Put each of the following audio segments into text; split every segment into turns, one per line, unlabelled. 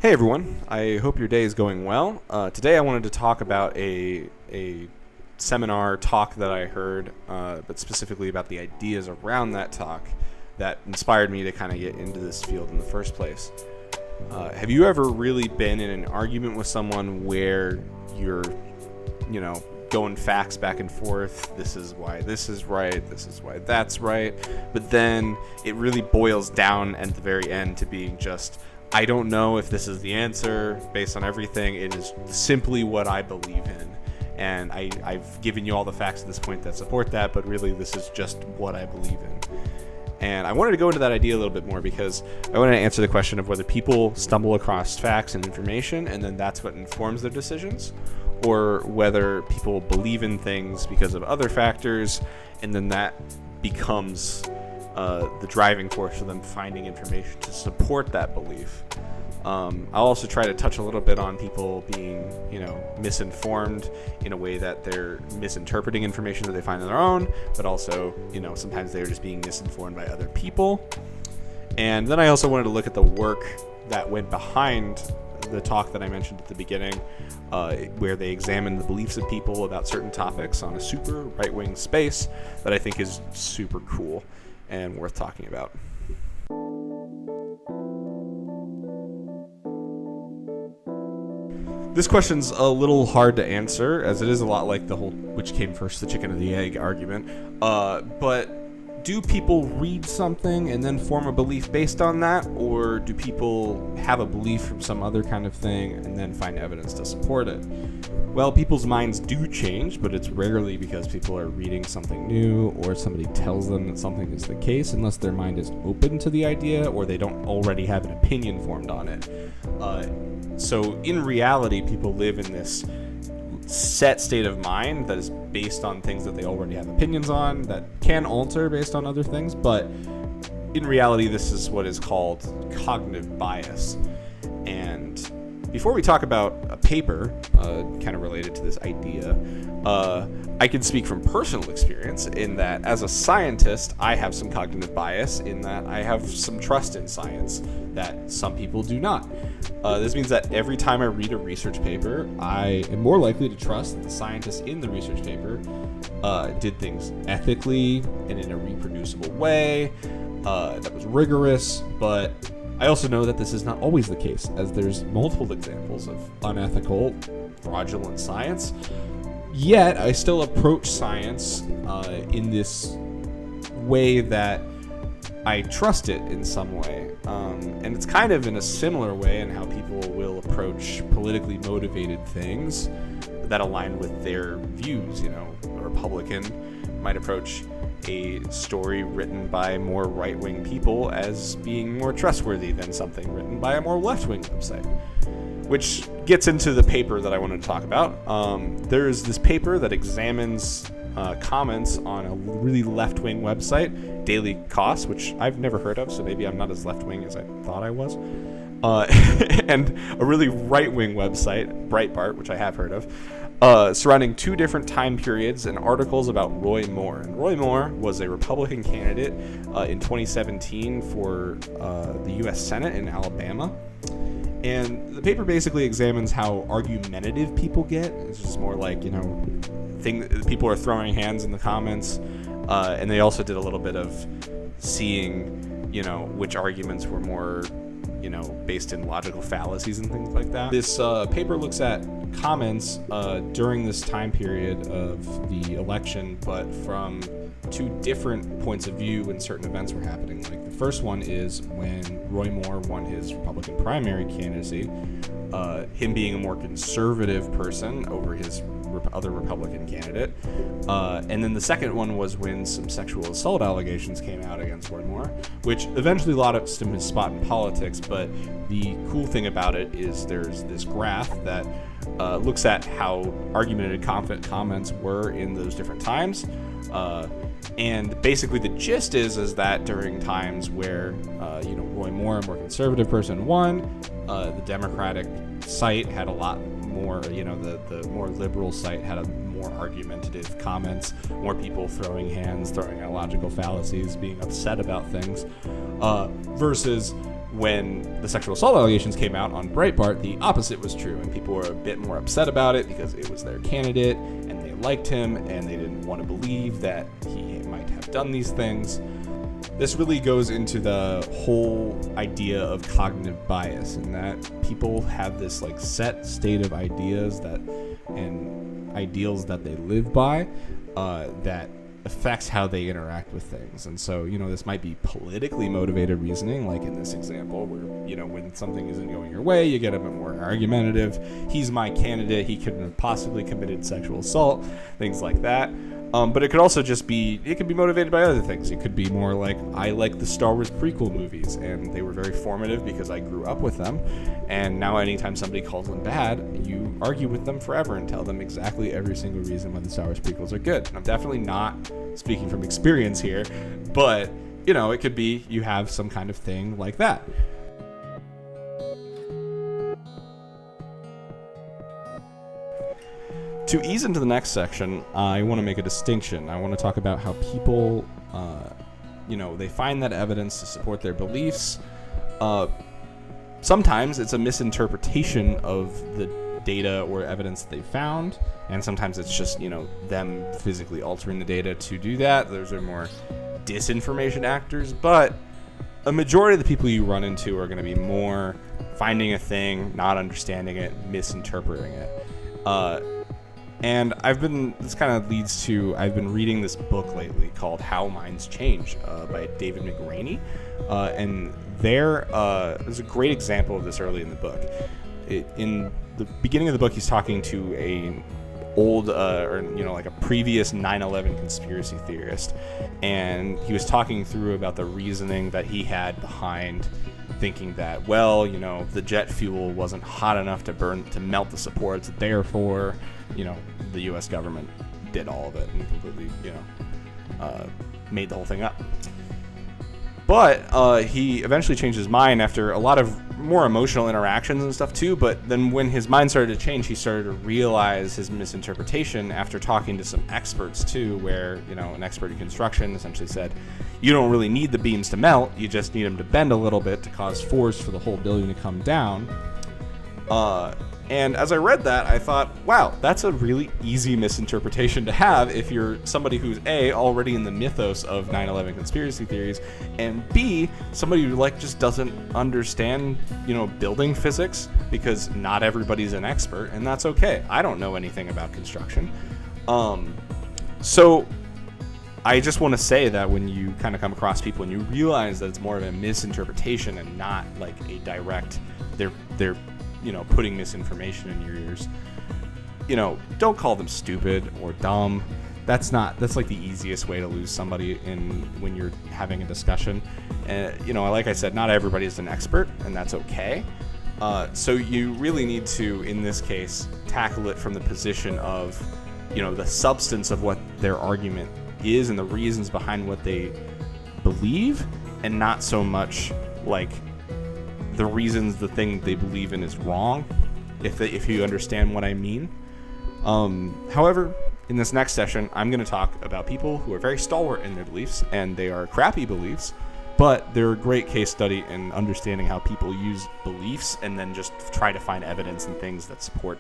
Hey everyone, I hope your day is going well. Today I wanted to talk about a seminar talk that I heard, but specifically about the ideas around that talk that inspired me to kind of get into this field in the first place. Have you ever really been in an argument with someone where you're, going facts back and forth? This is why this is right, this is why that's right, but then it really boils down at the very end to being just, I don't know if this is the answer based on everything. It is simply what I believe in. And I've given you all the facts at this point that support that, but really this is just what I believe in. And I wanted to go into that idea a little bit more because I wanted to answer the question of whether people stumble across facts and information and then that's what informs their decisions, or whether people believe in things because of other factors and then that becomes the driving force for them finding information to support that belief. I'll also try to touch a little bit on people being, misinformed in a way that they're misinterpreting information that they find on their own, but also, sometimes they're just being misinformed by other people. And then I also wanted to look at the work that went behind the talk that I mentioned at the beginning, where they examined the beliefs of people about certain topics on a super right-wing space that I think is super cool and worth talking about. This question's a little hard to answer, as it is a lot like the whole which came first, the chicken or the egg argument. But do people read something and then form a belief based on that, or do people have a belief from some other kind of thing and then find evidence to support it? Well, people's minds do change, but it's rarely because people are reading something new or somebody tells them that something is the case, unless their mind is open to the idea or they don't already have an opinion formed on it. So in reality, people live in this set state of mind that is based on things that they already have opinions on that can alter based on other things, but in reality, this is what is called cognitive bias. And before we talk about a paper kind of related to this idea, I can speak from personal experience in that as a scientist, I have some cognitive bias in that I have some trust in science that some people do not. This means that every time I read a research paper, I am more likely to trust that the scientists in the research paper did things ethically and in a reproducible way that was rigorous, but I also know that this is not always the case, as there's multiple examples of unethical, fraudulent science. Yet, I still approach science in this way that I trust it in some way. And it's kind of in a similar way in how people will approach politically motivated things that align with their views. A Republican might approach a story written by more right-wing people as being more trustworthy than something written by a more left-wing website. Which gets into the paper that I wanted to talk about. There's this paper that examines comments on a really left-wing website, Daily Kos, which I've never heard of, so maybe I'm not as left-wing as I thought I was. And a really right-wing website, Breitbart, which I have heard of, surrounding two different time periods and articles about Roy Moore. And Roy Moore was a Republican candidate in 2017 for the U.S. Senate in Alabama. And the paper basically examines how argumentative people get. It's just more like, people are throwing hands in the comments. And they also did a little bit of seeing, which arguments were more, based in logical fallacies and things like that. This paper looks at comments during this time period of the election, but from two different points of view when certain events were happening. Like the first one is when Roy Moore won his Republican primary candidacy, him being a more conservative person over his other Republican candidate. And then the second one was when some sexual assault allegations came out against Roy Moore, which eventually lost him his spot in politics. But the cool thing about it is there's this graph that looks at how argumentative comments were in those different times. And basically the gist is that during times where, Roy Moore, a more conservative person, won, the Democratic site had a lot more, the more liberal site had a more argumentative comments, more people throwing hands, throwing out logical fallacies, being upset about things, versus when the sexual assault allegations came out on Breitbart, the opposite was true, and people were a bit more upset about it because it was their candidate, and they liked him, and they didn't want to believe that he might have done these things. This really goes into the whole idea of cognitive bias, and that people have this like set state of ideas that and ideals that they live by that affects how they interact with things. And so, this might be politically motivated reasoning, like in this example where, when something isn't going your way, you get a bit more argumentative. He's my candidate, he couldn't have possibly committed sexual assault, things like that. But it could also just be, it could be motivated by other things. It could be more like, I like the Star Wars prequel movies, and they were very formative because I grew up with them. And now anytime somebody calls them bad, you argue with them forever and tell them exactly every single reason why the Star Wars prequels are good. And I'm definitely not speaking from experience here, but, it could be you have some kind of thing like that. To ease into the next section, I want to make a distinction. I want to talk about how people, they find that evidence to support their beliefs. Sometimes it's a misinterpretation of the data or evidence that they found, and sometimes it's just, them physically altering the data to do that. Those are more disinformation actors, but a majority of the people you run into are going to be more finding a thing, not understanding it, misinterpreting it. And I've been reading this book lately called How Minds Change by David McRaney. And there's a great example of this early in the book. In the beginning of the book, he's talking to a previous 9/11 conspiracy theorist. And he was talking through about the reasoning that he had behind thinking that, the jet fuel wasn't hot enough to melt the supports, therefore, the U.S. government did all of it and completely, made the whole thing up. But he eventually changed his mind after a lot of more emotional interactions and stuff too. But then when his mind started to change, he started to realize his misinterpretation after talking to some experts too, where, an expert in construction essentially said, you don't really need the beams to melt, you just need them to bend a little bit to cause force for the whole building to come down. And as I read that, I thought, wow, that's a really easy misinterpretation to have if you're somebody who's A, already in the mythos of 9/11 conspiracy theories, and B, somebody who just doesn't understand, building physics, because not everybody's an expert, and that's okay. I don't know anything about construction. So I just want to say that when you kind of come across people and you realize that it's more of a misinterpretation and not like a direct, they're putting misinformation in your ears, don't call them stupid or dumb. That's like the easiest way to lose somebody when you're having a discussion. Like I said, not everybody is an expert, and that's okay. So you really need to, in this case, tackle it from the position of, the substance of what their argument is and the reasons behind what they believe, and not so much like the reasons the thing they believe in is wrong, if you understand what I mean. However, in this next session, I'm going to talk about people who are very stalwart in their beliefs, and they are crappy beliefs, but they're a great case study in understanding how people use beliefs and then just try to find evidence and things that support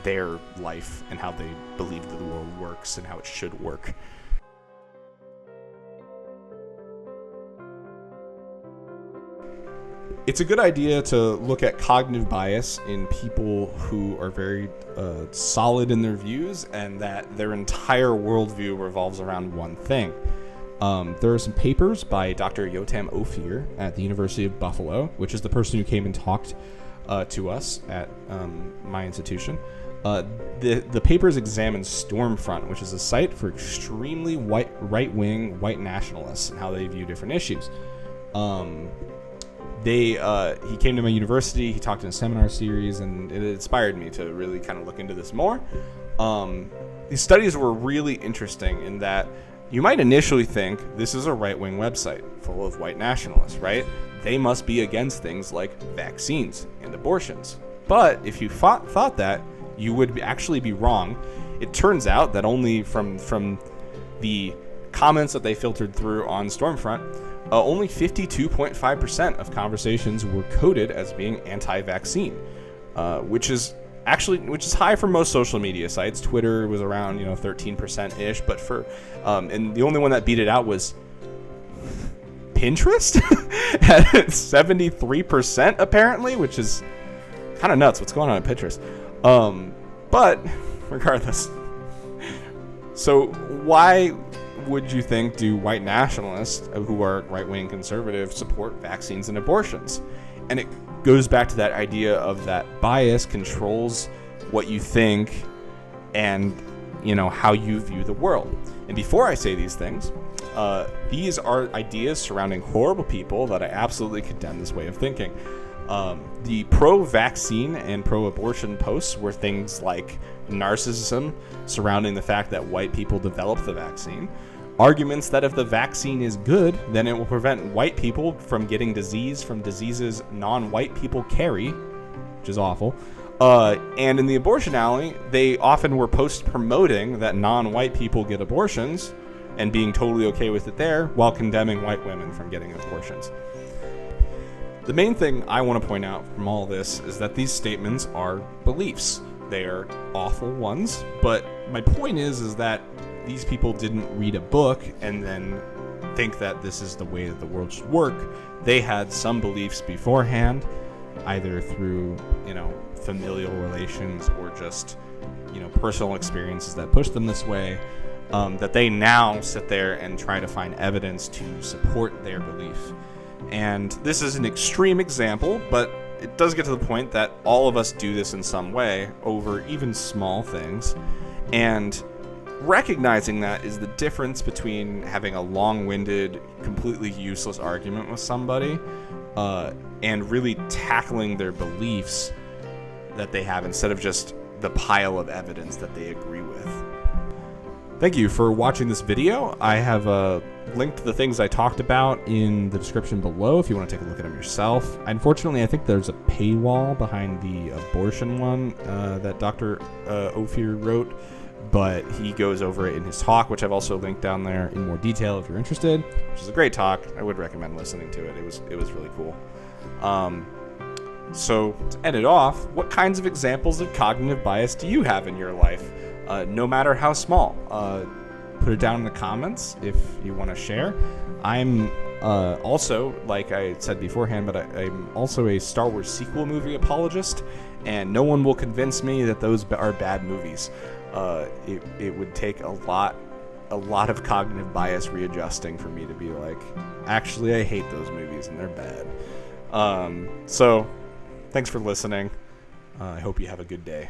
their life and how they believe that the world works and how it should work. It's a good idea to look at cognitive bias in people who are very solid in their views and that their entire worldview revolves around one thing. There are some papers by Dr. Yotam Ophir at the University of Buffalo, which is the person who came and talked to us at my institution. The papers examine Stormfront, which is a site for extremely right-wing white nationalists and how they view different issues. He came to my university, he talked in a seminar series, and it inspired me to really kind of look into this more. These studies were really interesting in that you might initially think this is a right-wing website full of white nationalists, right? They must be against things like vaccines and abortions. But if you thought that, you would actually be wrong. It turns out that only from the comments that they filtered through on Stormfront, only 52.5% of conversations were coded as being anti-vaccine, which is high for most social media sites. Twitter was around 13% ish, but and the only one that beat it out was Pinterest at 73% apparently, which is kind of nuts. What's going on at Pinterest? But regardless, so why would you think do white nationalists who are right-wing conservative support vaccines and abortions? And it goes back to that idea of that bias controls what you think and how you view the world. And before I say these things, these are ideas surrounding horrible people that I absolutely condemn this way of thinking. The pro-vaccine and pro-abortion posts were things like narcissism surrounding the fact that white people developed the vaccine, arguments that if the vaccine is good, then it will prevent white people from getting disease from diseases non-white people carry, which is awful. And in the abortion alley, they often were posts promoting that non-white people get abortions and being totally okay with it there while condemning white women from getting abortions. The main thing I want to point out from all this is that these statements are beliefs. They are awful ones, but my point is that these people didn't read a book and then think that this is the way that the world should work. They had some beliefs beforehand, either through, familial relations or just, personal experiences that pushed them this way, that they now sit there and try to find evidence to support their belief. And this is an extreme example, but it does get to the point that all of us do this in some way over even small things. And recognizing that is the difference between having a long-winded, completely useless argument with somebody and really tackling their beliefs that they have instead of just the pile of evidence that they agree with. Thank you for watching this video. I have linked the things I talked about in the description below if you want to take a look at them yourself. Unfortunately, I think there's a paywall behind the abortion one that Dr. Ophir wrote, but he goes over it in his talk, which I've also linked down there in more detail if you're interested, which is a great talk. I would recommend listening to it. It was really cool. So to end it off, what kinds of examples of cognitive bias do you have in your life? No matter how small. Put it down in the comments if you want to share. I'm also, like I said beforehand, but I'm also a Star Wars sequel movie apologist, and no one will convince me that those are bad movies. It would take a lot of cognitive bias readjusting for me to be like, actually, I hate those movies and they're bad. So, thanks for listening. I hope you have a good day.